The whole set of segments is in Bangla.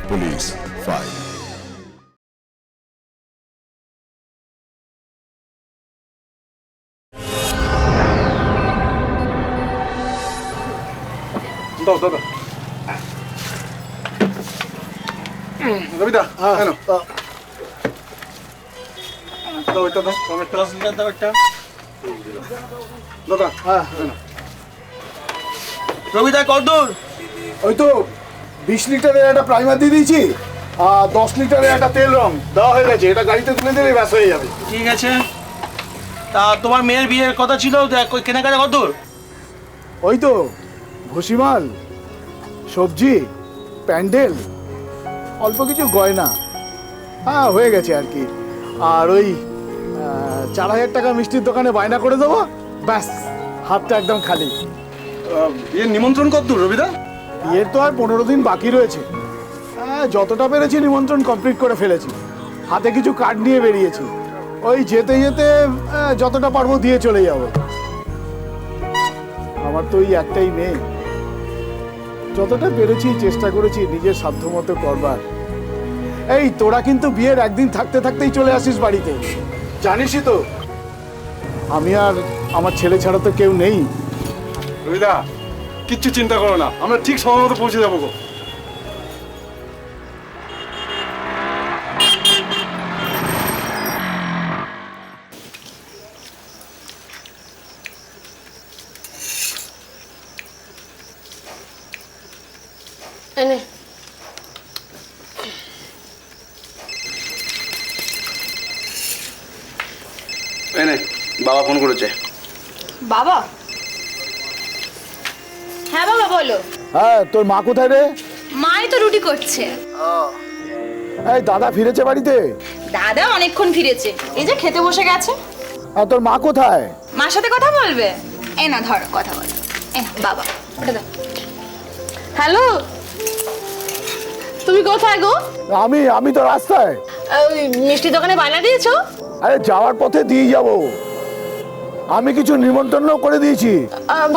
Police file. দাও দাদা রবিদা কেন দাও এটা দাও টমেটো 10 লিটার দাও একটা দাদা হ্যাঁ রবিদা কতদূর? ওই তো 20 লিটারের একটা প্রাইমার দিয়ে দিয়েছি আর 10 লিটারের একটা তেল রং দেওয়া হয়ে গেছে, এটা গাড়িতে তুলে দিলেই ব্যাস হয়ে যাবে। ঠিক আছে। তা তোমার মেয়ের বিয়ের কথা ছিল, কেনাকাটা কতদূর? ওই তো ভুসিমাল, সবজি, প্যান্ডেল, অল্প কিছু গয়না হ্যাঁ হয়ে গেছে আর কি। আর ওই 4000 টাকা মিষ্টির দোকানে বায়না করে দেবো, ব্যাস হাতটা একদম খালি। বিয়ের নিমন্ত্রণ কতদূর রবিদা? বিয়ের তো আর 15 দিন বাকি রয়েছে, যতটা পেরেছি নিমন্ত্রণ কমপ্লিট করে ফেলেছি। হাতে কিছু কার্ড নিয়ে বেরিয়েছি, ওই যেতে যেতে যতটা পারবো দিয়ে চলে যাব। আমার তো ওই একটাই মেয়ে, যতটা পেরেছি চেষ্টা করেছি নিজের সাধ্যমতো করবার। এই তোরা কিন্তু বিয়ের একদিন থাকতে থাকতেই চলে আসিস বাড়িতে, জানিসই তো আমি আর আমার ছেলে ছাড়া তো কেউ নেই। রবিদা কিচ্ছু চিন্তা করো না, আমরা ঠিক সময় মতো পৌঁছে যাবো গো। এনে এনে বাবা ফোন করেছে। বাবা? হ্যাঁ বাবা বলো। হ্যাঁ তোর মা কোথায় রে? মাই তো রুটি করছে। এই দাদা ফিরেছে বাড়িতে? দাদা অনেকক্ষণ ফিরেছে, এই যে খেতে বসে গেছে। আর তোর মা কোথায়? মার সাথে কথা বলবে? এই না ধর কথা বল। বাবা ওটা দাও। হ্যালো, তুমি কোথায় গো? আমি তো রাস্তায়। ওই মিষ্টি দোকানে বায়না দিয়েছো? আরে যাওয়ার পথে দিয়ে যাব, আমি কিছু নিমন্ত্রণ করে দিয়েছি।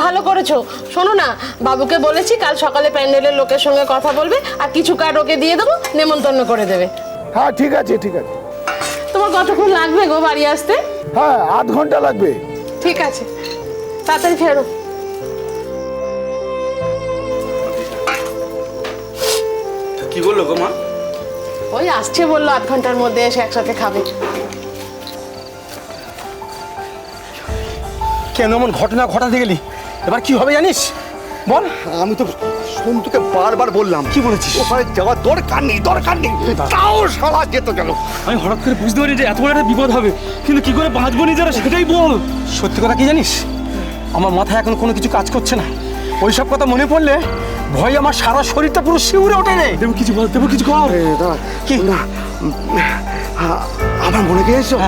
ভালো করেছো। শোনো না, বাবুকে বলেছি কাল সকালে প্যান্ডেলের লোকের সঙ্গে কথা বলবে আর কিছু কার্ড ওকে দিয়ে দেবো, নেমন্তন্ন করে দেবে। হ্যাঁ ঠিক আছে ঠিক আছে। তোমার কতক্ষণ লাগবে গো বাড়ি আসতে? হ্যাঁ 8 ঘন্টা লাগবে। ঠিক আছে, তাড়াতাড়ি ফেরো। কি বললো গো মা? ওই আসছে বললো 8 ঘন্টার মধ্যে এসে একসাথে খাবে। কেন এমন ঘটনা ঘটাতে গেলি? এবার কি হবে জানিস? বল। আমি তো সন্তুকে বারবার বললাম। কি বলেছিস? ওখানে যাওয়ার দরকার নেই তাও সারা যেত গেল। আমি হঠাৎ করে বুঝতে পারি যে এত বড় একটা বিপদ হবে, কিন্তু কি করে বাঁচবো নিজেরা সেটাই বল। সত্যি কথা কি জানিস, আমার মাথায় এখন কোনো কিছু কাজ করছে না। ওইসব কথা মনে পড়লে ভয় আমার সারা শরীরটা পুরো শিউরে ওঠে রে। দেবো কিছু বল, দেবো কিছু কর। দাদা কি না, আমার মনে গিয়েছো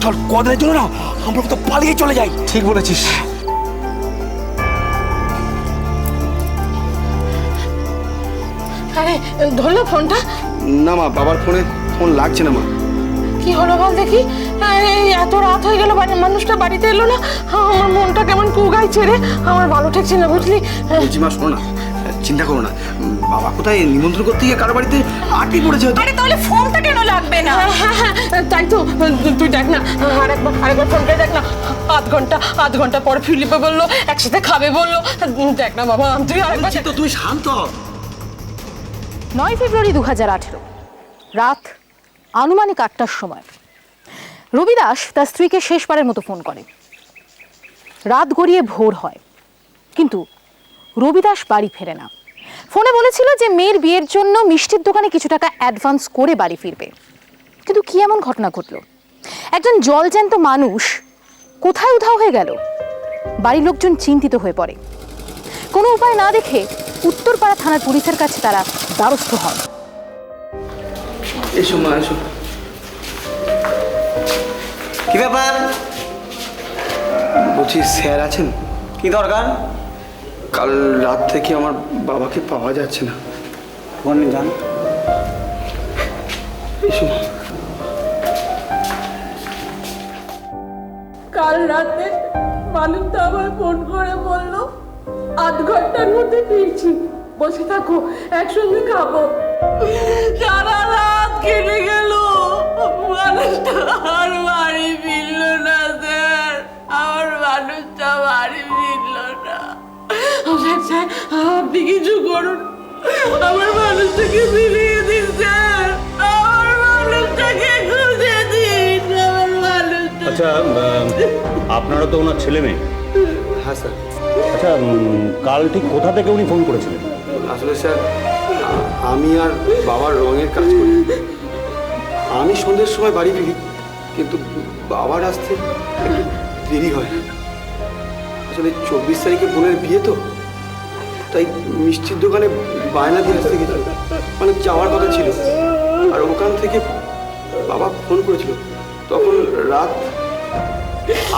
চল কদিনের জন্য না আমরা তো পালিয়ে চলে যাই। ঠিক বলেছিস। আরে ধরলো ফোনটা? না মা, বাবার ফোন লাগছে না মা। কি হলো বল দেখি? এই এত রাত হয়ে গেল, মানুষটা বাড়িতে এলো না। আমার মনটা কেমন কুগাইছে রে, আমার ভালো ঠেকছে না বুঝলি। বলছি মা শোনো না, চিন্তা করো না, বাবা কোথায় নিমন্ত্রণ করতে গিয়ে কারো বাড়িতে আটকে পড়েছে। আরে তাহলে ফোনটা কেন লাগবে না? হ্যাঁ, তাই তো। তুই দেখ না, আরেকবার ফোন করে দেখ না। 8 ঘন্টা পর ফিলিপে বললো একসাথে খাবে বললো। দেখ না বাবা, তুই আরেকবার। তো তুই শান্ত হ। 9 ফেব্রুয়ারি 2018 রাত আনুমানিক 8টার সময় রবি দাস তার স্ত্রীকে শেষবারের মতো ফোন করে। রাত গড়িয়ে ভোর হয়, কিন্তু রবি দাস বাড়ি ফেরে না। ফোনে বলেছিল যে মেয়ের বিয়ের জন্য মিষ্টির দোকানে কিছু টাকা অ্যাডভান্স করে বাড়ি ফিরবে। কিন্তু কি এমন ঘটনা ঘটল? একজন জলজ্যান্ত মানুষ কোথায় উধাও হয়ে গেল? বাড়ির লোকজন চিন্তিত হয়ে পড়ে। কোনো উপায় না দেখে উত্তরপাড়া থানার পুলিশের কাছে তারা দ্বারস্থ হন। এসো মা, এসো। কি ব্যাপার? বলছি স্যার আছেন? কি দরকার? কাল রাত থেকে আমার বাবাকে পাওয়া যাচ্ছে না। ফোন যান। এসো। কাল রাতে মালিকটা আমায় ফোন করে বললো 8 ঘন্টার মধ্যে ফিরছি। বসে থাকো, একসঙ্গে খাবো। সারা রাত কেটে গেল, মানুষটা আর বাড়ি ফিরল না স্যার, আমার মানুষটা বাড়ি ফিরল না। স্যার আপনি কিছু করুন, আমার মানুষটাকে ফিরিয়ে দিন স্যার, আমার মানুষটাকে খুঁজে দিন, আমার মানুষটা। আচ্ছা আপনারা তো ওনার ছেলে মেয়ে। হ্যাঁ স্যার। আচ্ছা কাল ঠিক কোথা থেকে উনি ফোন করেছিলেন? আসলে স্যার আমি আর বাবার রঙের কাজ করি। আমি সন্ধ্যের সময় বাড়ি ফিরি, কিন্তু বাবার আসতে একটু দেরি হয়। আসলে 24 তারিখে বোনের বিয়ে তো, তাই মিষ্টির দোকানে বায়না দিয়ে আসতে গেছিল, মানে যাওয়ার কথা ছিল। আর ওখান থেকে বাবা ফোন করেছিল, তখন রাত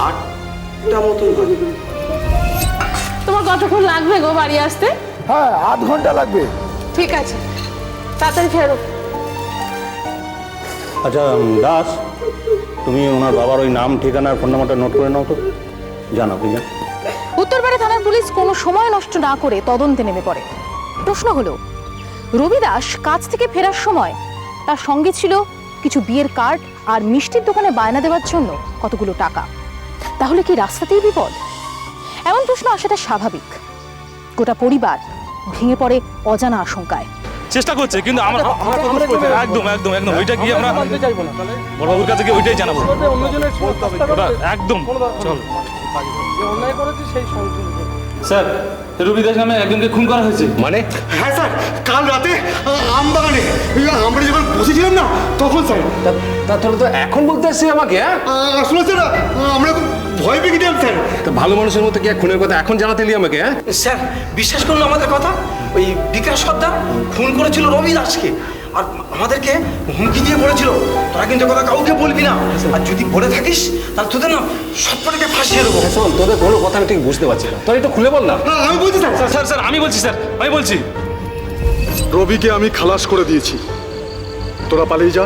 8টা মতন বাজে। তোমার কতক্ষণ লাগবে গো বাড়ি আসতে? হ্যাঁ, 8 ঘন্টা লাগবে। ঠিক আছে, তাড়াতাড়ি ফেরো। আচ্ছা দাস, তুমি ওনার বাবার ওই নাম ঠিকানা ফোন নাম্বারটা নোট করে নাও তো, জানাও প্লিজ। উত্তরপাড়া থানার পুলিশ কোনো সময় নষ্ট না করে তদন্তে নেমে পড়ে। প্রশ্ন হলো, রবি দাস কাজ থেকে ফেরার সময় তার সঙ্গে ছিল কিছু বিয়ের কার্ড আর মিষ্টির দোকানে বায়না দেওয়ার জন্য কতগুলো টাকা। তাহলে কি রাস্তাতেই বিপদ? এমন প্রশ্ন আসাটা স্বাভাবিক। গোটা পরিবার ভেঙে পড়ে অজানা আশঙ্কায়। চেষ্টা করছে, কিন্তু আমরা একদম একদম একদম ওইটা গিয়ে আমরা বড়বাবুর কাছে গিয়ে ওইটাই জানাবো। একদম চল। স্যার, রবি দাস নামে একজনকে খুন করা হয়েছে। মানে? হ্যাঁ স্যার, কাল রাতে আমবাগানে আমরা যখন বসেছিলাম না, তখন স্যার। তাহলে তো এখন বলতে আসছে আমাকে? হ্যাঁ, আসলে স্যার আমরা খুব ভয় পেয়ে গেছিলাম স্যার। তো ভালো মানুষের মতো কি খুনের কথা এখন জানাতে এলি আমাকে? হ্যাঁ স্যার বিশ্বাস করুন আমাদের কথা, ওই বিকাশ সর্দার ফোন করেছিল রবি দাসকে, আর আমাদেরকে হুমকি দিয়ে বলেছিল তোরা কিন্তু কথা কাউকে বলবি না, আর যদি বলে থাকিস তাহলে তোদের না সবটাকে ফাঁসিয়ে দেবো। শোন, তোদের কোনো কথা আমি ঠিক বুঝতে পারছি না, তোর একটু খুলে বল না। আমি বলছি স্যার। স্যার স্যার আমি বলছি, স্যার আমি বলছি। রবিকে আমি খালাস করে দিয়েছি, তোরা পালিয়ে যা,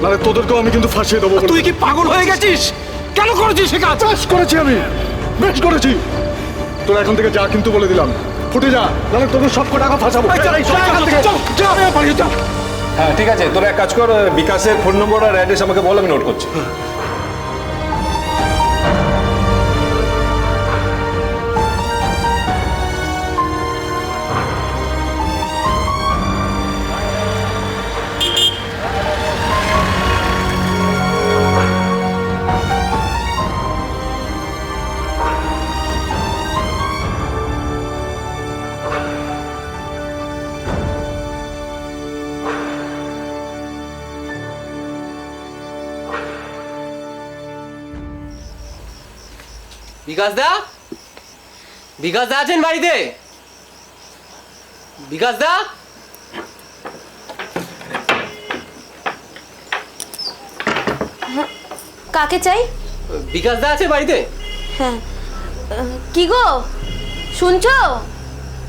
নাহলে তোদেরকেও আমি কিন্তু ফাঁসিয়ে দেবো। তুই কি পাগল হয়ে গেছিস? কেন করেছিস সে কাজ? বেশ করেছি আমি, বেশ করেছি। তোরা এখন থেকে যা কিন্তু বলে দিলাম, ফুটে যা, নাহলে তোদের সব টাকা ফাঁসাবো। হ্যাঁ ঠিক আছে, তোরা এক কাজ কর, বিকাশের ফোন নম্বর আর অ্যাড্রেস আমাকে বল, আমি নোট করছি। বিকাশ দা, বিকাশ দা আছেন বাড়িতে? বিকাশ দা, কাকে চাই? বিকাশ দা আছে বাড়িতে? হ্যাঁ, কি গো শুনছো?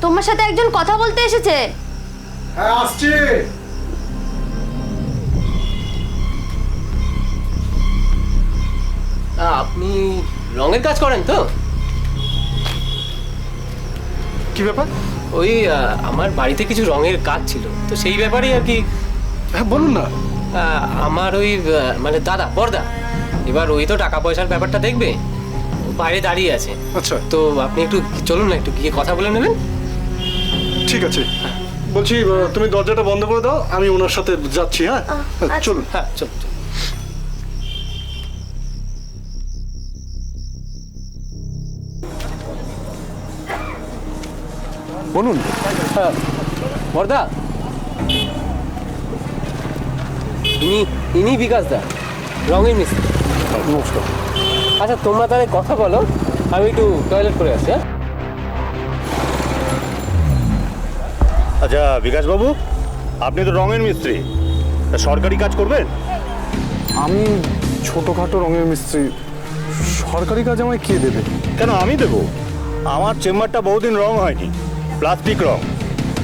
তোমার সাথে একজন কথা বলতে এসেছে। হ্যাঁ, আসছি। আপনি রঙের কাজ করেন তো? কি ব্যাপার? ওই আমার বাড়িতে কিছু রঙের কাজ ছিল, তো সেই ব্যাপারেই আর কি। হ্যাঁ বলুন না। আমার ওই মানে দাদা বড়দা, এবার ওই তো টাকা পয়সার ব্যাপারটা দেখবে, ও বাইরে দাঁড়িয়ে আছে। আচ্ছা তো আপনি একটু চলুন না, একটু গিয়ে কথা বলে নেবেন। ঠিক আছে, বলছি তুমি দরজাটা বন্ধ করে দাও, আমি ওনার সাথে যাচ্ছি। হ্যাঁ চলুন। হ্যাঁ চল চল। বলুন। হ্যাঁ বড়দা, ইনি বিকাশ দা, রঙের মিস্ত্রি। নমস্কার। আচ্ছা তোমরা তাহলে কথা বলো, আমি একটু টয়লেট করে আসি। হ্যাঁ আচ্ছা বিকাশবাবু, আপনি তো রঙের মিস্ত্রি, তা সরকারি কাজ করবেন? আমি ছোটখাটো রঙের মিস্ত্রি, সরকারি কাজ আমায় কে দেবে? কেন আমি দেবো? আমার চেম্বারটা বহুদিন রং হয়নি, প্লাস্টিক রং,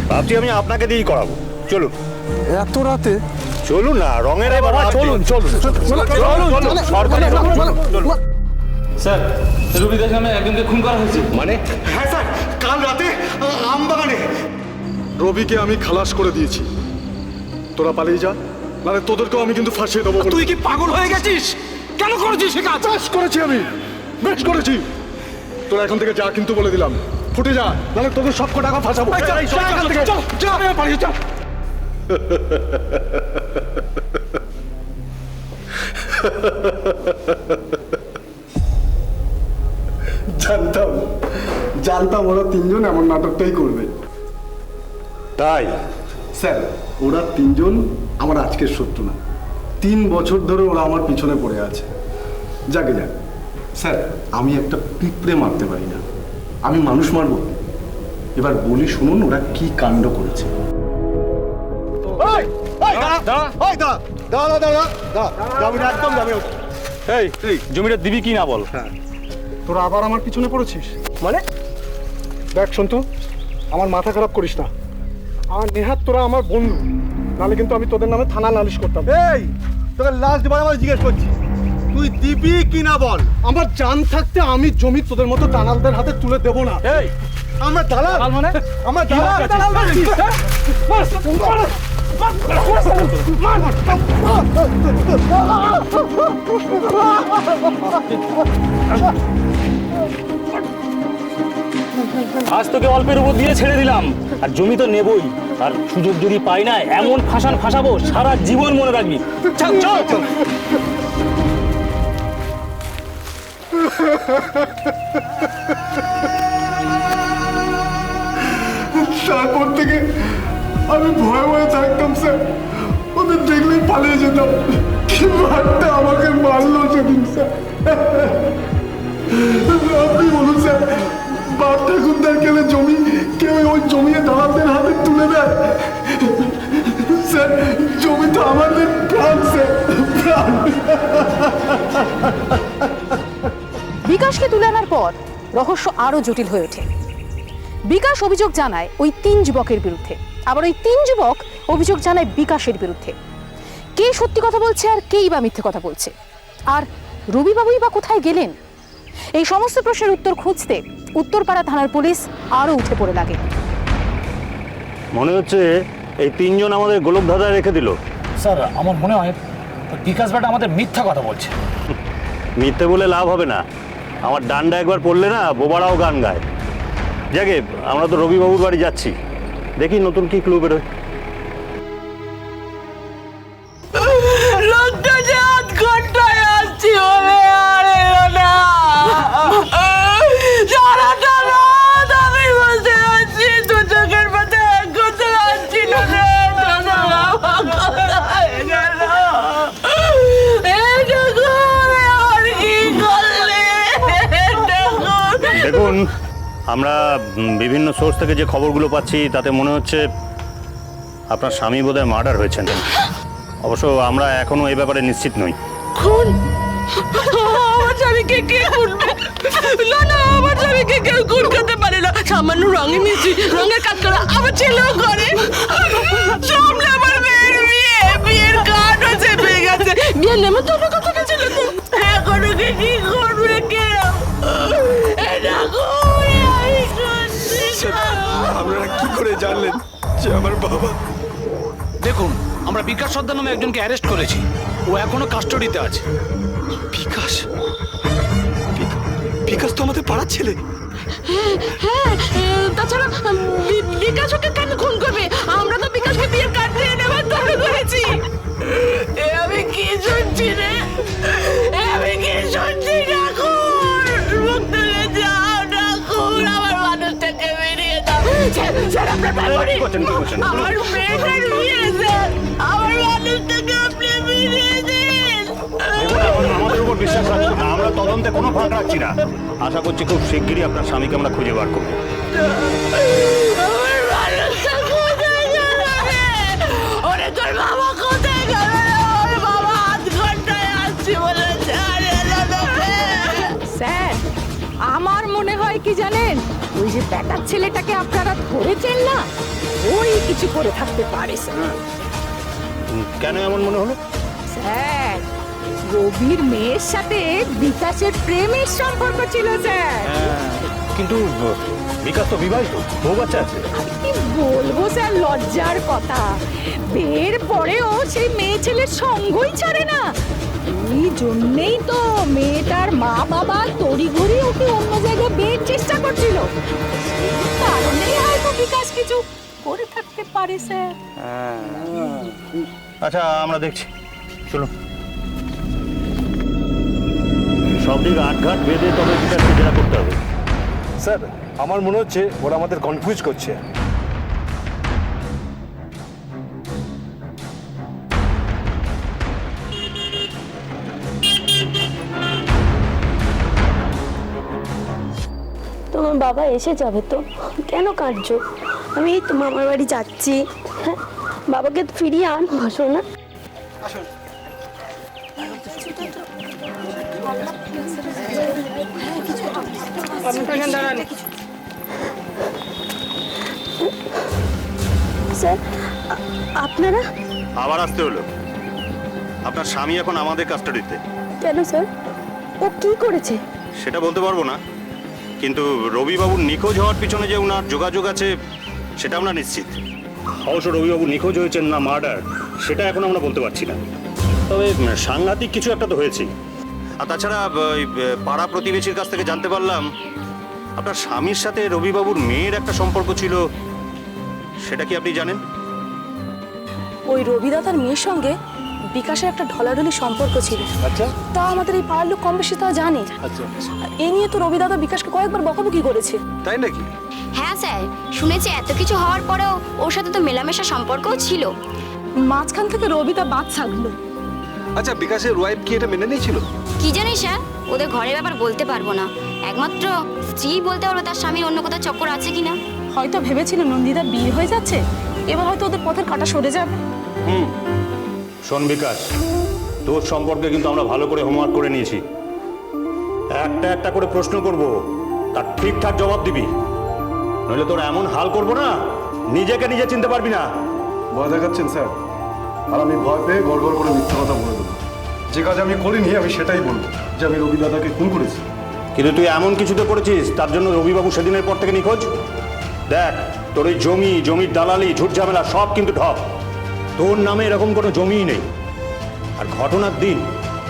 ভাবছি আমি আপনাকে দিয়েই করাবো। চলুন। এত রাতে? চলুন না, রঙের এবার চলুন চলুন সরকারি রং, চলুন। স্যার, রবি দাস নামে একজনকে খুন করা হয়েছে। মানে? হ্যাঁ স্যার, কাল রাতে আমবাগানে রবিকে আমি খালাস করে দিয়েছি। তোরা পালিয়ে যা, নাহলে তোদেরকেও আমি কিন্তু ফাঁসিয়ে দেবো। তুই কি পাগল হয়ে গেছিস? কেন করেছিস সে কাজ? বেশ করেছি আমি, বেশ করেছি। তোরা এখন থেকে যা কিন্তু বলে দিলাম, ফুটে যা, নাহলে তোদের সব টাকা ফাঁসাবো। পালিয়ে চল। জানতাম জানতাম ওরা তিনজন এমন নাটকটাই করবে। তাই স্যার, ওরা তিনজন আমার আজকের শত্রু না। 3 বছর ধরে ওরা আমার পিছনে পড়ে আছে। যাকে যাক স্যার, আমি একটা পিঁপড়ে মারতে পারি না, আমি মানুষ মারবো। এবার বলি শুনুন ওরা কি কাণ্ড করেছে। এই জমিটা দিবি কি না বল? তোরা আবার আমার পিছনে পড়েছিস মানে? দেখ সন্তু, আমার মাথা খারাপ করিস না। আর নেহাত তোরা আমার বন্ধু, নাহলে কিন্তু আমি তোদের নামে থানা নালিশ করতাম। এই তোকে লাস্ট বার আমার জিজ্ঞেস করছি, তুই দিবি কি না বল? আমার জান থাকতে আমি জমি তোদের মতো দালালদের হাতে তুলে দেবো না। এই আমরা দালাল মানে আমরা দালাল আজ তোকে অল্পের উপর দিয়ে ছেড়ে দিলাম, আর জমি তো নেবই। আর সুযোগ যদি পাই না, এমন ফাঁসাবো সারা জীবন মনে রাখবি। চল চল চল। তারপর থেকে আমি ভয়ে ভয়ে থাকতাম স্যার, ওদের দেখলেই পালিয়ে যেতাম। কি মারতে আমাকে মারলো সেদিন স্যার। আপনি বলুন স্যার, বাপ ঠাকুরদার গেলে জমি কেউ ওই জমিয়ে দালালদের হাতে তুলে দেয়? স্যার, জমি তো আমাদের প্রাণ স্যার, প্রাণ। বিকাশকে তুলে আনার পর রহস্য আরো জটিল হয়ে ওঠে। বিকাশ অভিযোগ জানায় ওই 3 যুবকের বিরুদ্ধে, আবার ওই 3 যুবক অভিযোগ জানায় বিকাশের বিরুদ্ধে। কে সত্যি কথা বলছে আর কেই বা মিথ্যে কথা বলছে? আর রবিবাবুই বা কোথায় গেলেন? এই সমস্ত প্রশ্নের উত্তর খুঁজতে উত্তরপাড়া থানার পুলিশ আরো উঠে পড়ে লাগে। মনে হচ্ছে এই 3 জন আমাদের গোলক ধাঁধায় রেখে দিল। স্যার, আমার মনে হয় বিকাশ বাটা আমাদের মিথ্যা কথা বলছে। মিথ্যে বলে লাভ হবে না, আমার ডান্ডা একবার পড়লে না বোবারাও গান গায়। যাকে আমরা তো রবিবাবুর বাড়ি যাচ্ছি, দেখি নতুন কি ক্লু বেরোয়। লোকটা যে 8 ঘন্টায় আসছি বলে আর এলো না। সারাটা রাত আমি বসে আছি, 2 চোখের পাতে এক ঘন্টা আসছিল রে। কোথায় গেল? আর কি করলে? দেখুন, আমরা বিভিন্ন সোর্স থেকে যে খবরগুলো পাচ্ছি তাতে মনে হচ্ছে আপনার স্বামী বোধহয় মার্ডার হয়েছেন। অবশ্য আমরা এখনো এই ব্যাপারে নিশ্চিত নই। খুন? আমার স্বামীকে কে খুনবে? না না, আমার স্বামীকে কেউ খুন করতে পারে না। সামান্য রঙে মিশি, রঙের কাজ করা আমার ছেলেও করে। সামনে আমার মেয়ের বিয়ে, বিয়ের কার্ডও চেপে গেছে। বিয়ের নেমন্তন্ন কথা গেছিল তো, এখনো কি করবে কেউ? এটা করে আমি করছি না। আপনারা কি করে জানলেন যে আমার বাবা? দেখুন, আমরা বিকাশ সর্দার নামে একজনকে অ্যারেস্ট করেছি, ও এখনো কাস্টডিতে আছে। বিকাশ? বিকাশ তো আমাদের পাড়ার ছেলে। হ্যাঁ, তাছাড়া বিকাশ ওকে কেন খুন করবে? আমরা তো বিকাশকে বিয়ের কার্ড দিয়ে নেবার তবে করেছি। আমি কি শুনছি রে? আমি কি শুনছি? ঠাকুর, মুখ তুলে যাও ঠাকুর, আমার মানুষটাকে বেরিয়ে দাও। স্যার, আপনার পাগড়ি, আমার মেয়েটার বিয়ে স্যার, আমার মানুষটাকে আপনি বেরিয়ে দিন। আমাদের উপর বিশ্বাস রাখুন, আমরা তদন্তে কোনো ফাঁক রাখছি না। আশা করছি খুব শিগগিরই আপনার স্বামীকে আমরা খুঁজে বার করবো। আমার মানুষটা কোথায় গেল রে? ওরে তোর বাবা কোথায় গেল রে? ওর বাবা 8 ঘন্টায় আসছি বলেছে, আর এলো না রে। স্যার, আমার মনে হয় কি জানেন, ওই যে বেটার ছেলেটাকে আপনারা ধরেছেন না, ওই কিছু করে থাকতে পারে স্যার। কেন এমন মনে হলো? স্যার, রবির মেয়ের সাথে বিকাশের প্রেমের সম্পর্ক ছিল স্যার। কি কিন্তু বিকাশ তো বিবাহিত, বউ বাচ্চা আছে। কি বলবো স্যার, লজ্জার কথা। বিয়ের পরেও সেই মেয়ে ছেলের সঙ্গই ছাড়ে না। এই জন্যেই তো মেয়েটার মা বাবা তড়িঘড়ি ওকে অন্য জায়গায় বিয়ের চেষ্টা করছিল। কারণেই হয়তো বিকাশ কিছু করে থাকতে পারে স্যার। আচ্ছা আমরা দেখছি, চলুন। সব দিক আটঘাট বেঁধে তবে বিকাশকে জেরা করতে হবে। স্যার আমার মনে হচ্ছে ওরা আমাদের কনফিউজ করছে। তোমার বাবা এসে যাবে তো, কেন কাঁদছো? আমি এই তো মামার বাড়ি যাচ্ছি। হ্যাঁ, বাবাকে তো ফিরিয়ে আনবো, শোনা। স্যার আপনারা আবার আসতে হলো। আপনার স্বামী এখন আমাদের কাস্টাডিতে। কেন স্যার, ও কি করেছে? সেটা বলতে পারবো না, কিন্তু রবিবাবুর নিখোঁজ হওয়ার পিছনে যে ওনার যোগাযোগ আছে সেটা আমরা নিশ্চিত। অবশ্য রবিবাবু নিখোঁজ হয়েছেন না মার্ডার সেটা এখন আমরা বলতে পারছি না, তবে সাংঘাতিক কিছু একটা তো হয়েছে। আর তাছাড়া ওই পাড়া প্রতিবেশীর কাছ থেকে জানতে পারলাম আপনার স্বামীর সাথে রবিবাবুর মেয়ের একটা সম্পর্ক ছিল। সেটা কি আপনি জানেন? ওই রবিদাদার মেয়ের সঙ্গে বিকাশের একটা ঢলাঢলি সম্পর্ক ছিল। আচ্ছা তা আমাদের এই পাড়ার লোক কম বেশি তা জানে। আচ্ছা, এ নিয়ে তো রবিদাদা বিকাশকে কয়েকবার বকাবকি করেছে। তাই নাকি? হ্যাঁ স্যার, শুনেছি এত কিছু হওয়ার পরেও ওর সাথে তো মেলামেশা সম্পর্কও ছিল। মাঝখান থেকে রবিদা বাদ ছাগলো। আচ্ছা বিকাশের ওয়াইফ কি এটা মেনে নিয়েছিল? কি জানি স্যার, ওদের ঘরের ব্যাপার বলতে পারবো না। একমাত্র স্ত্রী বলতে পারবো তার স্বামীর অন্য কোথাও চক্কর আছে কিনা। হয়তো ভেবেছিল নন্দিতা বিয়ে হয়ে যাচ্ছে, এবার হয়তো ওদের পথের কাঁটা সরে যাবে। শোন বিকাশ, তোর সম্পর্কে কিন্তু আমরা ভালো করে হোমওয়ার্ক করে নিয়েছি। একটা একটা করে প্রশ্ন করব, তার ঠিকঠাক জবাব দিবি, নইলে তোর এমন হাল করবো না নিজেকে নিজে চিনতে পারবি না। ভয় দেখাচ্ছেন স্যার, আর আমি ভয় পেয়ে গড়গড় করে মিথ্যা কথা বলে দেবো। যে কাজ আমি করিনি আমি সেটাই বলবো, যে আমি রবি দাদাকে খুন করেছি। কিন্তু তুই এমন কিছু তো করেছিস তার জন্য রবিবাবু সেদিনের পর থেকে নিখোঁজ। দেখ, তোর ওই জমির দালালি ঝুট ঝামেলা সব কিন্তু ঠক। তোর নামে এরকম কোনো জমিই নেই। আর ঘটনার দিন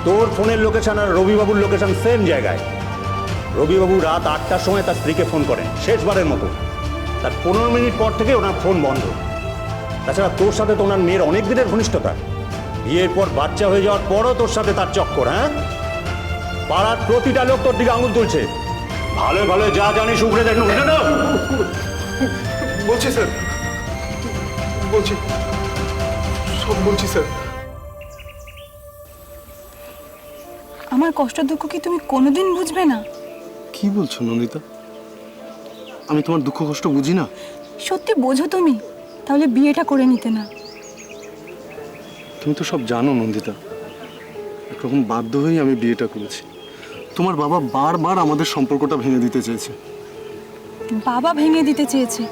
তোর ফোনের লোকেশন আর রবিবাবুর লোকেশন সেম জায়গায়। রবিবাবু রাত 8টার সময় তার স্ত্রীকে ফোন করেন শেষবারের মতো। তার 15 মিনিট পর থেকে ওনার ফোন বন্ধ। তাছাড়া তোর সাথে তো ওনার মেয়ের অনেক দিনের ঘনিষ্ঠতা। বিয়ের পর বাচ্চা হয়ে যাওয়ার পরও তোর সাথে তার চক্কর। হ্যাঁ, পাড়ার প্রতিটা লোক তোর দিকে আঙুল তুলছে। ভালো ভালো যা জানিস উপরে দেখ না। বলছি স্যার, বলছি, সব বলছি স্যার। আমার কষ্ট দুঃখ কি তুমি কোনোদিন বুঝবে না? কি বলছো নন্দিতা? আমি তোমার দুঃখ কষ্ট বুঝি না? সত্যি বোঝো তুমি, তাহলে বিয়েটা করে নিতে না। তুমি তো সব জানো নন্দিতা, একরকম বাধ্য হয়েই আমি বিয়েটা করেছি। তোমার বাবা বারবার আমাদের সম্পর্কটা ভেঙে দিতে চেয়েছে। বাবা ভেঙে দিতে চেয়েছে,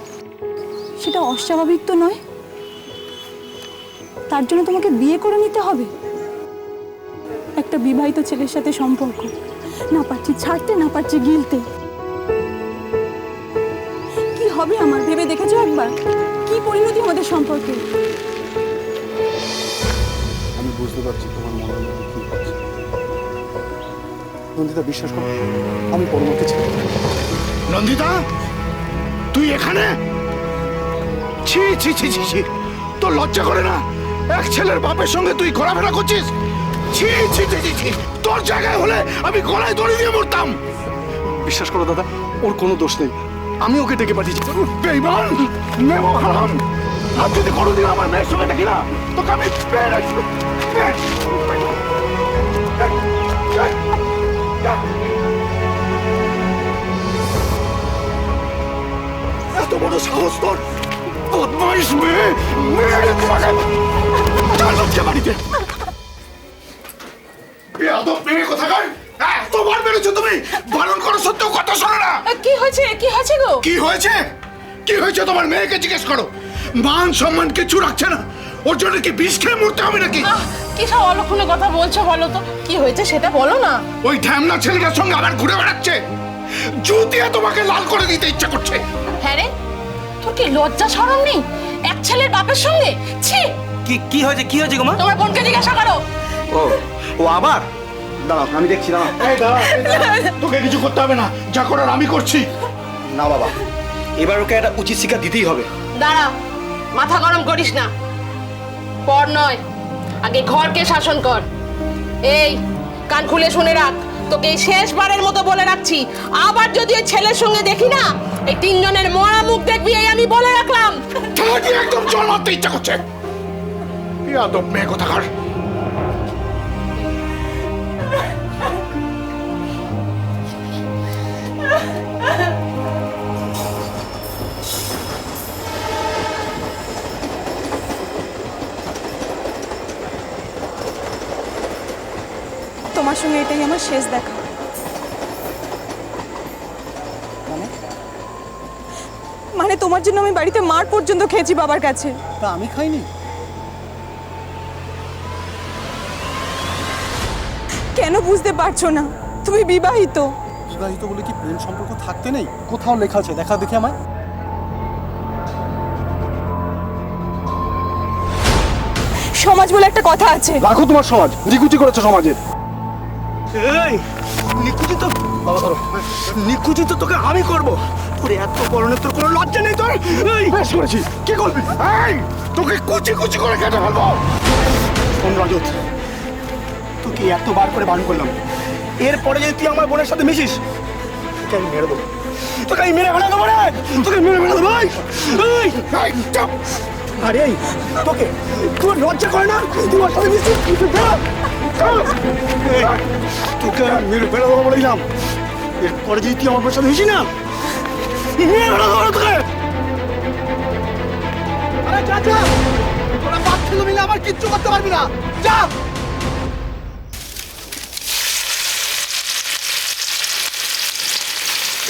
সেটা অস্বাভাবিক তো নয়? তার জন্য তোমাকে বিয়ে করে নিতে হবে? একটা বিবাহিত ছেলের সাথে সম্পর্ক, না পারছি ছাড়তে, না পারছি গিলতে। কি হবে আমার ভেবে দেখেছো একবার? কি পরিণতি আমাদের সম্পর্কে? আমি বুঝতে পারছি তোমার মনের মধ্যে কি হচ্ছে। নন্দিতা বিশ্বাস করো, আমি পরমাকে ছেড়ে দেব। নন্দিতা, তুই এখানে? ছি ছি ছি ছি ছি, তোর লজ্জা করে না? এক ছেলের বাপের সঙ্গে তুই ঘোরাফেরা করছিস? ছি ছি ছি ছি ছি, তোর জায়গায় হলে আমি গলায় দড়ি দিয়ে মরতাম। বিশ্বাস করো দাদা, ওর কোনো দোষ নেই, আমি ওকে ডেকে পাঠিয়েছি। বেঈমান, নেমো হারাম, আর যদি কোনোদিন আমার মেয়ের সঙ্গে দেখি না তোকে আমি পেয়ে রাখবো। এত বড় সাহস তোর! বদমাইশ মেয়ে, মেরে তোমাকে চার লক্ষ্যে বাড়িতে বেয়াদব মেয়ে কোথাকার! এতবার বেড়েছো তুমি, বারণ করো সত্ত্বেও কথা শোনো না। কি হয়েছে, কি হয়েছে গো? কি হয়েছে? কি হয়েছে তোমার মেয়েকে জিজ্ঞেস করো। মান সম্মান কিছু রাখছে না, ওর জন্য কি বিষ খেয়ে মরতে হবে নাকি? কি সব অলক্ষণে কথা বলছো বলো তো? কি হয়েছে সেটা বলো না। ওই ঢ্যামনা ছেলেটার সঙ্গে আবার ঘুরে বেড়াচ্ছে। জুতিয়ে তোমাকে লাল করে দিতে ইচ্ছা করছে। হ্যাঁ রে, তোর কি লজ্জা শরম নেই এক ছেলের বাপের সঙ্গে? ছি! কি হয়েছে কি হয়েছে গো মা? তোমার বোনকে জিজ্ঞাসা করো। ও আবার দাঁড়াও, আমি দেখছি না। এই দাঁড়া, তোকে কিছু করতে হবে না, যা করার আমি করছি। না বাবা, এবার ওকে একটা উচিত শিক্ষা দিতেই হবে। দাঁড়া, মাথা গরম করিস না। পর নয়, আগে ঘরকে শাসন কর। এই কান খুলে শুনে রাখ, তোকে এই শেষবারের মতো বলে রাখছি, আবার যদি ওই ছেলের সঙ্গে দেখি না, এই তিনজনের মরা মুখ দেখবি, এই আমি বলে রাখলাম। তোমাকে একদম জল মারতে ইচ্ছা করছে। ইয়াদব মেয়ে কোথাকার। তোমার সঙ্গে এটাই আমার শেষ দেখা। মানে তোমার জন্য আমি বাড়িতে মার পর্যন্ত খেয়েছি বাবার কাছে। তা আমি খাইনি? কেন বুঝতে পারছো না? তুমি বিবাহিত। বিবাহিত বলে কি প্রেম সম্পর্ক থাকতে নেই? কোথাও লেখা আছে, দেখা দেখি আমায়। সমাজ বলে একটা কথা আছে। রাখো তোমার সমাজ, নিকুচি করেছো সমাজের। এই নিকুচি তো বাবা ধরো, নিকুচি তো তোকে আমি করব। তোর এত পরনে তোর কোনো লজ্জা নেই তোর? এই বেশ করেছি, কি করবি? এই তোকে কুচি কুচি করে কেটে ফেলবো। শোন রাজত, তোকে এতবার করে বারণ করলাম, এরপরে যদি তুই আমার বোনের সাথে মিশিস তোকে আমি মেরে দেবো। তোকে আমি মেরে ফেলে দেবো রে, তোকে মেরে ফেলে দেবো। এই চুপ। আরে এই তোকে তোর লজ্জা করে না? তুই ওর সাথে মিশিস? তোকে আমি মেরে ফেলে দেবো বলেছিলাম, এরপরে যদি তুই আমার বোনের সাথে মিশি না মেরে ফেলে দেবো তোকে। আরে যা যা, তোরা বাচ্চা মিলে আমার কিচ্ছু করতে পারবি না, যা।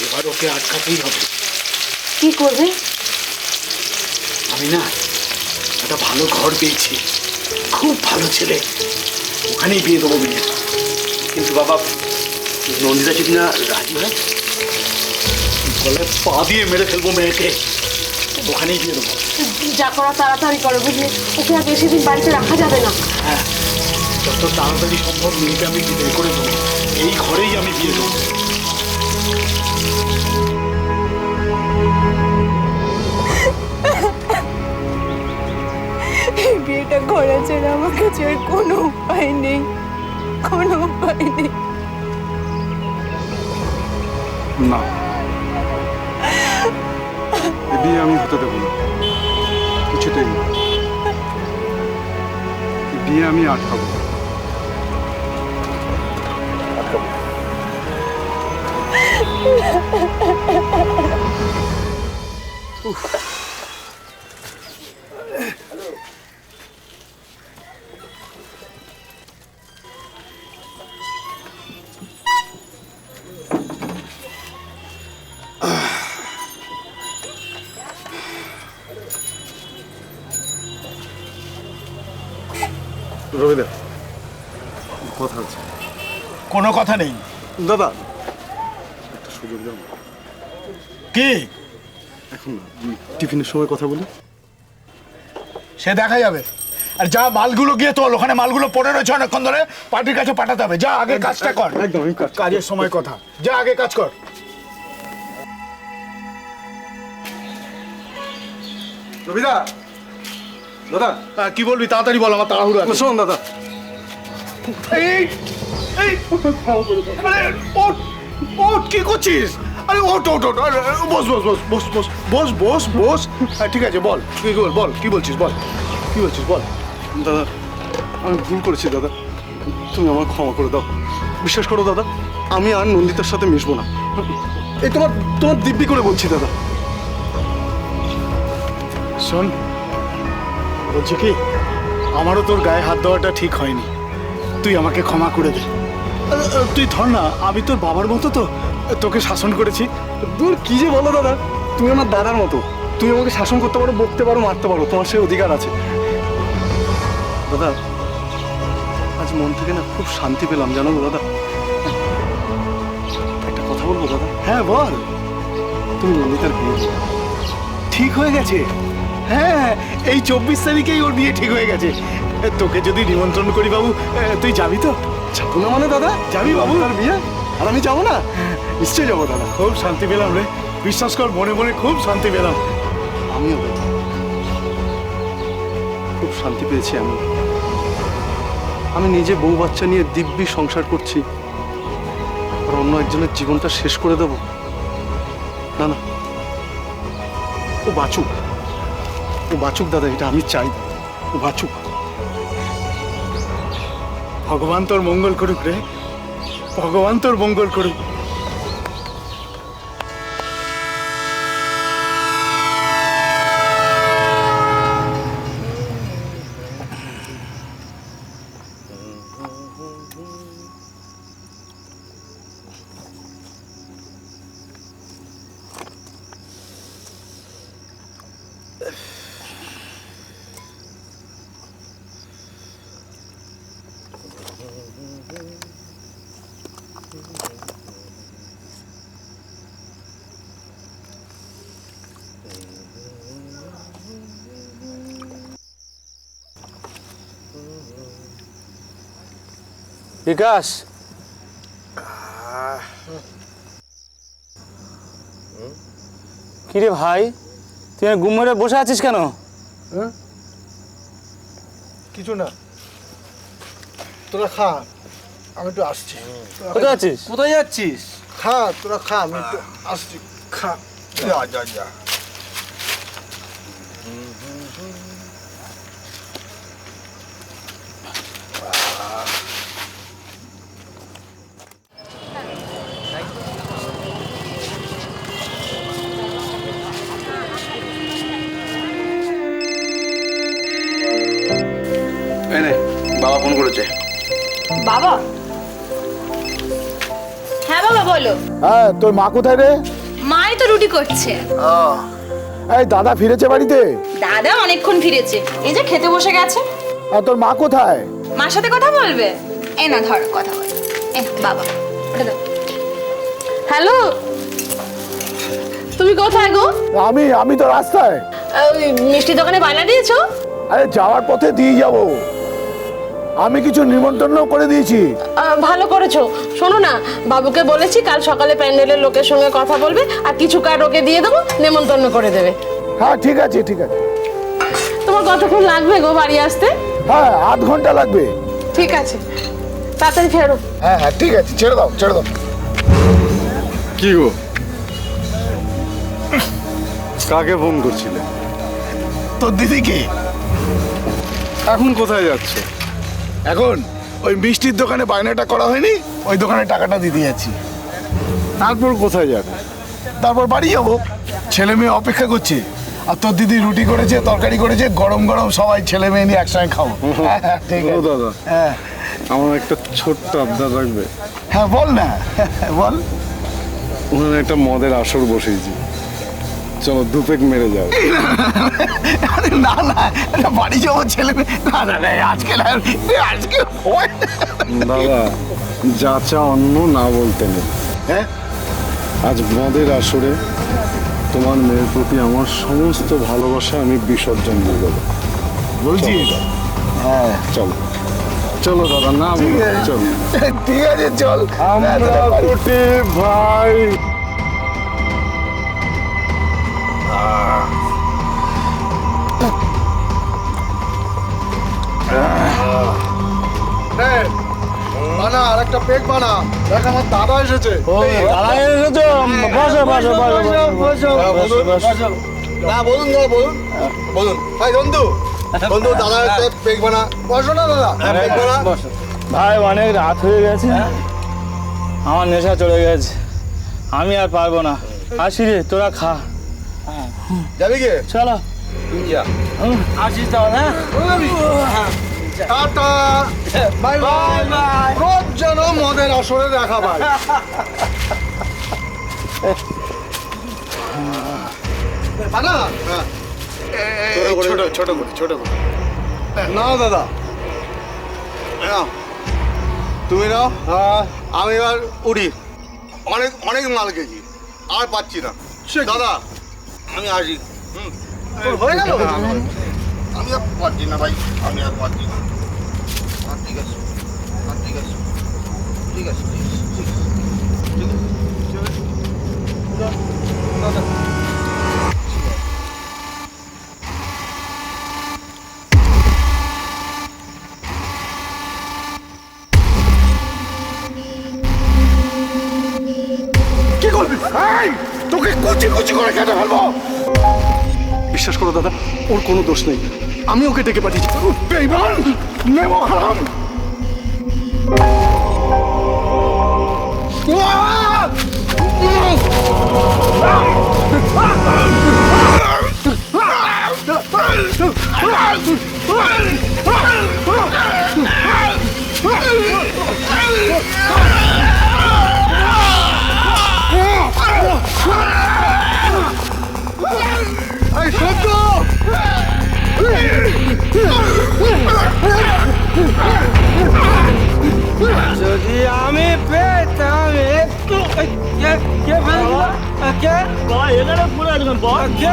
এবার ওকে আটকাতেই হবে। কি করবে? আমি না একটা ভালো ঘর পেয়েছি, খুব ভালো ছেলে, ওখানেই বিয়ে দেবো বিয়ে। কিন্তু বাবা, নন্দিতা যদি না রাজি হয়, গলে পা দিয়ে মেরে ফেলবো মেয়েকে, ওখানেই বিয়ে দেবো। যা করা তাড়াতাড়ি করো, বুঝলি? ওকে আর বেশি দিন বাড়িতে রাখা যাবে না। হ্যাঁ, যত তাড়াতাড়ি সম্ভব মেয়েকে আমি বিদায় করে দেবো, এই ঘরেই আমি বিয়ে দেবো। এই বিয়েটা করা ছাড়া আমার কাছে আর কোনো উপায় নেই, কোনো উপায় নেই। না, এ বিয়ে আমি হতে দেবো না, কিছুতেই না। এ বিয়ে আমি আটকাবো। রবিদা, কথা আছে। কোনো কথা নেই দাদা, একটা সুযোগ দাও। কি? এখন না, টিফিনের সময় কথা বলি। সে দেখা যাবে। আর যা, মালগুলো গিয়ে তোল, ওখানে মালগুলো পড়ে রয়েছে অনেকক্ষণ ধরে, পার্টির কাছে পাঠাতে হবে। যা, আগে কাজটা কর। একদম, আমি কাজের সময় কথা, যা আগে কাজ কর। রবিদা, দাদা কি বলবি তাড়াতাড়ি বল, আমার তাড়াহুড়ো আছে। শোন দাদা, এই এই আরে ওঠ ওঠ, কি করছিস? আরে ওঠ ওঠ ওঠ, আরে, বস বস বস বস বস বস বস বস। হ্যাঁ ঠিক আছে, বল কি বল, বল কি বলছিস, বল কি বলছিস, বল। দাদা আমি ভুল করেছি দাদা, তুমি আমার ক্ষমা করে দাও। বিশ্বাস করো দাদা, আমি আর নন্দিতার সাথে মিশবো না। এই তোমার তোমার দিব্যি করে বলছি দাদা। শোন, বলছি কি, আমারও তোর গায়ে হাত দেওয়াটা ঠিক হয়নি, তুই আমাকে ক্ষমা করে দে। তুই ধর না, আমি তোর বাবার মতো তো তোকে শাসন করেছি। দূর কি যে বলো দাদা, তুমি আমার দাদার মতো, তুমি আমাকে শাসন করতে পারো, বকতে পারো, মারতে পারো, তোমার সেই অধিকার আছে। দাদা আজ মন থেকে না খুব শান্তি পেলাম, জানো তো দাদা। একটা কথা বলবো দাদা? হ্যাঁ বল। তুমি ললিতার বিয়ে দিও। ঠিক হয়ে গেছে। হ্যাঁ, এই 24 তারিখেই ওর বিয়ে ঠিক হয়ে গেছে। তোকে যদি নিমন্ত্রণ করি বাবু, তুই যাবি তো? যাবো না মানে দাদা? যাবি বাবু? তার বিয়ে আর আমি যাবো না? নিশ্চয়ই যাবো দাদা। খুব শান্তি পেলাম রে, বিশ্বাস কর, মনে মনে খুব শান্তি পেলাম। আমিও দাদা খুব শান্তি পেয়েছি। আমি নিজে বউ বাচ্চা নিয়ে দিব্যি সংসার করছি, আর অন্য একজনের জীবনটা শেষ করে দেব? না না, ও বাঁচুক, ও বাঁচুক দাদা, এটা আমি চাই। ও বাঁচুক। ভগবান তোর মঙ্গল করুক রে, ভগবান তোর মঙ্গল করুক। বিকাশ, কিরে ভাই, তুই গুম মেরে বসে আছিস কেন? কিছু না, তোরা খা, আমি একটু আসছি। কোথায় আছিস? কোথায় যাচ্ছিস? খা, তোরা খা, আমি একটু আসছি। খা, যা যা যা। বাবা ফোন করেছে। বাবা? হ্যাঁ বাবা বলো। হ্যাঁ, তোর মা কোথায় রে? মাই তো রুটি করছে। এই দাদা ফিরেছে বাড়িতে? দাদা অনেকক্ষণ ফিরেছে, এই যে খেতে বসে গেছে। আর তোর মা কোথায়? মার সাথে কথা বলবে? এই না ধর কথা বল। বাবা ওটা দাও। হ্যালো, তুমি কোথায় গো? আমি তো রাস্তায়। ওই মিষ্টি দোকানে বায়না দিয়েছো? আরে যাওয়ার পথে দিয়ে যাব। আমি কিছু নিমন্ত্রণ করে দিয়েছি। ভালো করেছো। শোনো না, বাবুকে বলেছি কাল সকালে প্যান্ডেলের লোকের সঙ্গে কথা বলবে, আর কিছু কার্ড ওকে দিয়ে দেবো, নেমন্তন্ন করে দেবে। হ্যাঁ ঠিক আছে, ঠিক আছে। তোমার কতক্ষণ লাগবে গো বাড়ি আসতে? হ্যাঁ, 8 ঘন্টা লাগবে। ঠিক আছে, তাড়াতাড়ি ফেরো। হ্যাঁ হ্যাঁ ঠিক আছে, ছেড়ে দাও ছেড়ে দাও। কি গো, কাকে ফোন করছিলে? তোর দিদিকে। এখন কোথায় যাচ্ছে? এখন ওই মিষ্টির দোকানে বায়নাটা করা হয়নি, ওই দোকানে টাকাটা দিতে যাচ্ছি। তারপর কোথায় যাবে? তারপর বাড়ি যাবো, ছেলে মেয়ে অপেক্ষা করছে। আর তোর দিদি রুটি করেছে, তরকারি করেছে, গরম গরম সবাই ছেলে মেয়ে নিয়ে একসঙ্গে খাবো। ঠিক আছে দাদা, হ্যাঁ। আমার একটা ছোট্ট আবদার রাখবে? হ্যাঁ বল না, বল। ওখানে একটা মদের আসর বসেছি, চলো 2 পেগ মেরে যাও। না না, বাড়ি যাবো ছেলে মেয়ে। না না না, আজকে না, আজকে দাদা, যাচা অন্য না বলতে নেই। হ্যাঁ, আজ মদের আসরে তোমার মেয়ের প্রতি আমার সমস্ত ভালোবাসা আমি বিসর্জন দিয়ে দেবো। বলছি। হ্যাঁ চলো চলো দাদা, না চলো। ঠিক আছে চল। আমরা কোটি ভাই। বানা, আর একটা পেক বানা। দেখ আমার দাদা এসেছে। দাদা এসেছো? বসো বসো বসো। না বলুন দাদা, বলুন বলুন। ভাই বন্ধু, বন্ধু দাদা এসেছে, পেক বানা। বসো না দাদা, পেক বানা। ভাই অনেক রাত হয়ে গেছে, আমার নেশা চলে গেছে, আমি আর পারবো না। আসি রে, তোরা খা। যাবি কে? চলো আসিস তাহলে। Tata, bye bye. রোজ যেন মদের আসরে দেখা পাই। বানা, ছোট ছোট করে, ছোট করে। না দাদা, নাও, তুমি নাও, আমি এবার উড়ি। অনেক অনেক মাল খেয়েছি, আর পাচ্ছি না দাদা। আমি আসি। হয়ে গেল? আমি আর পাচ্ছি না ভাই, আমি আর পাচ্ছি না। ঠিক আছে, ঠিক আছে, ঠিক আছে, ঠিক আছে, কি করবি? তোকে কুচি কুচি করে কেটে ফেলবো। বিশ্বাস করো দাদা, ওর কোনো দোষ নেই, আমি ওকে ডেকে পাঠিয়েছি। বেঈমান, নেমো হারাম। যদি আমি পেতাম একটু কে ফেলবো কে এখানে পড়ে আছেন বল কে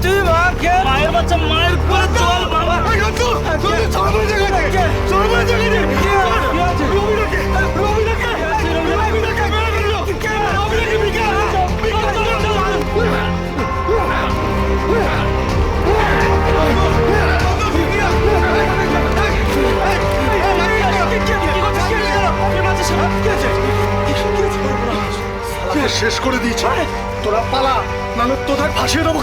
তুই মা কে মায়ের বাচ্চা মায়ের কোলে চল বাবা শেষ করে দিয়েছে। তোরা পালা, নাহলে তোদের ফাঁসিয়ে দেবো।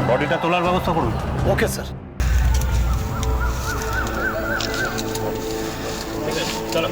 বডিটা তোলার ব্যবস্থা করুন। Okay sir. চলো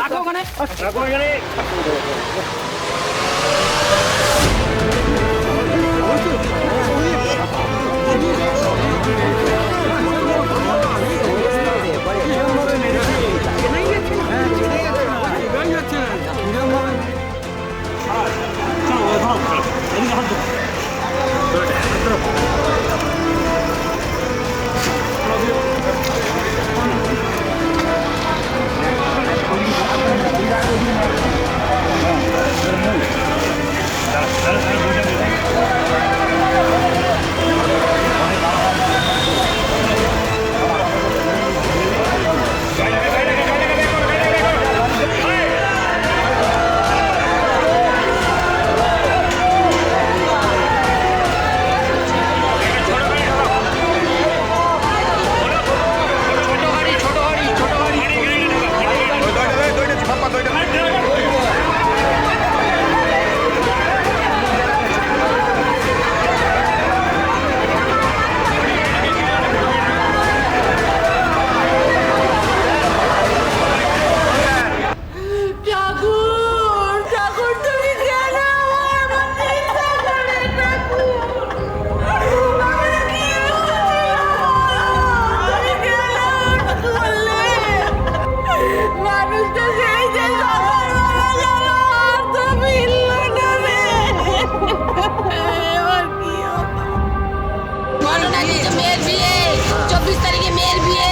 রাখো ওখানে। Thank you. ঠাকুর ঠাকুর তুমি কেন আমার চিন্তা করে ঠাকুর আমি কি আমি কেন করলে মানুষটা সেই যে সকালবেলা গেল আর তো মিলল না রে এবার কি হবে বলো না যে মেয়ের বিয়ে 24 তারিখে মেয়ের বিয়ে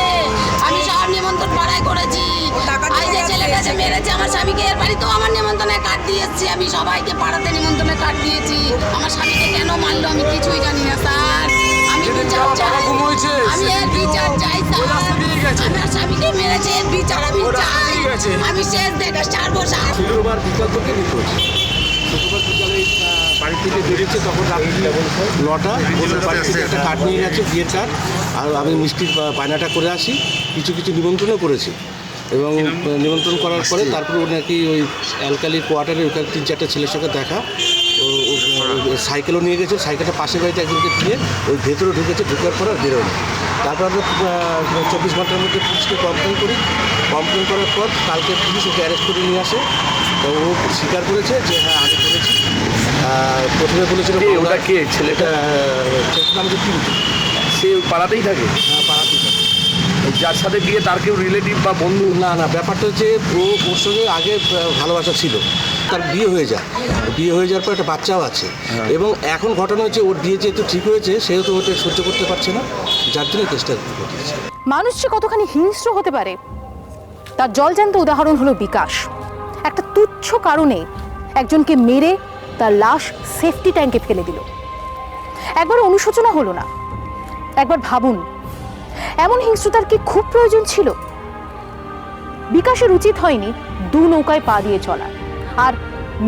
আমি সব নিমন্ত্রণ পাড়ায় করেছি আই যে ছেলেটা যে মেরেছে আমার স্বামীকে এর বাড়িতেও আমার নিমন্ত্রণে কার্ড দিয়েছি আমি সবাইকে পাড়াতে নিমন্ত্রণে কার্ড দিয়েছি আমার স্বামীকে কেন মারলো আমি কিছুই জানি না স্যার আমি বিচার চাই আমি এর বিচার চাই স্যার আমার স্বামীকে মেরেছে এর বিচার আমি চাই আমি শেষ দেখা ছাড়বো স্যার শুক্রবার বিকাল থেকে নিখোঁজ শুক্রবার বিকালে বাড়ি থেকে বেরিয়েছে তখন রাত্রি 9টা বাড়ি থেকে একটা কার্ড নিয়ে গেছে বিয়ের কার্ড আর আমি মিষ্টির বায়নাটা করে আসি কিছু কিছু নিমন্ত্রণও করেছি এবং নিমন্ত্রণ করার পরে তারপরে ও নাকি ওই অ্যালকালির কোয়ার্টারে ওখানে 3-4টা ছেলের সঙ্গে দেখা সাইকেলও নিয়ে গেছে সাইকেলটা পাশের বাড়িতে একজনকে দিয়ে ওই ভেতরে ঢুকেছে ঢুকার পর আর বেরোয় তারপর আমরা 24 ঘন্টার মধ্যে পুলিশকে কমপ্লেন করি কমপ্লেন করার পর কালকে পুলিশ ওকে অ্যারেস্ট করে নিয়ে আসে তো ও স্বীকার করেছে যে হ্যাঁ আমি করেছি প্রথমে বলেছিল ওটা কে ছেলেটা নাম যে কিন্তু সে পাড়াতেই থাকে হ্যাঁ পাড়াতেই থাকে যার সাথে বিয়ে তার কেউ রিলেটিভ বা বন্ধু না না ব্যাপারটা হচ্ছে ওর সঙ্গে আগে ভালোবাসা ছিল তার বিয়ে হয়ে যায় বিয়ে হয়ে যাওয়ার পর একটা বাচ্চাও আছে এবং এখন ঘটনা হচ্ছে ওর বিয়ে যেহেতু ঠিক হয়েছে সেহেতু ওটা সহ্য করতে পারছে না যার জন্য কেসটা ঘটেছে মানুষ যে কতখানি হিংস্র হতে পারে তার জলজ্যান্ত উদাহরণ হলো বিকাশ একটা তুচ্ছ কারণে একজনকে মেরে তার লাশ সেফটি ট্যাঙ্কে ফেলে দিল একবার অনুশোচনা হলো না একবার ভাবুন এমন হিংস্রতার কি খুব প্রয়োজন ছিল বিকাশের উচিত হয়নি দু নৌকায় পা দিয়ে চলা আর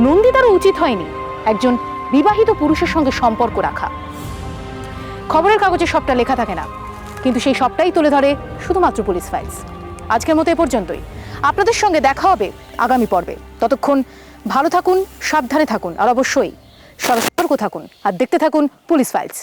নন্দিতারও উচিত হয়নি একজন বিবাহিত পুরুষের সঙ্গে সম্পর্ক রাখা খবরের কাগজে সবটা লেখা থাকে না কিন্তু সেই সবটাই তুলে ধরে শুধুমাত্র পুলিশ ফাইলস আজকের মতো এ পর্যন্তই আপনাদের সঙ্গে দেখা হবে আগামী পর্বে ততক্ষণ ভালো থাকুন সাবধানে থাকুন আর অবশ্যই সতর্ক থাকুন আর দেখতে থাকুন পুলিশ ফাইলস